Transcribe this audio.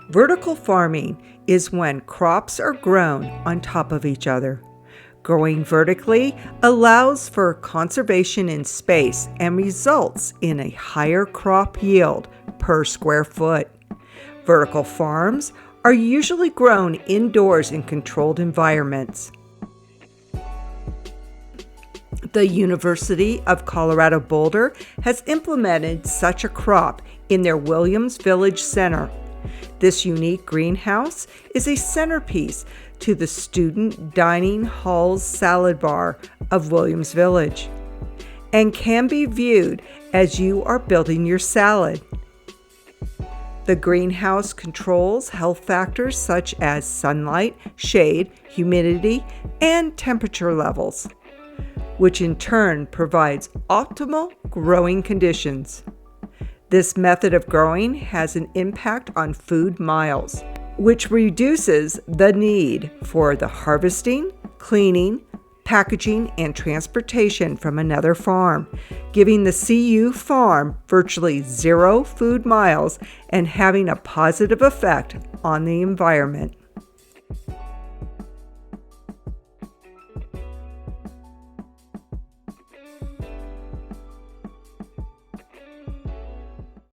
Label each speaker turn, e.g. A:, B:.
A: Vertical farming is when crops are grown on top of each other. Growing vertically allows for conservation in space and results in a higher crop yield per square foot. Vertical farms are usually grown indoors in controlled environments. The University of Colorado Boulder has implemented such a crop in their Williams Village Center. This unique greenhouse is a centerpiece to the student dining hall's salad bar of Williams Village and can be viewed as you are building your salad. The greenhouse controls health factors such as sunlight, shade, humidity, and temperature levels, which in turn provides optimal growing conditions. This method of growing has an impact on food miles, which reduces the need for the harvesting, cleaning, packaging, and transportation from another farm, giving the CU farm virtually 0 food miles and having a positive effect on the environment.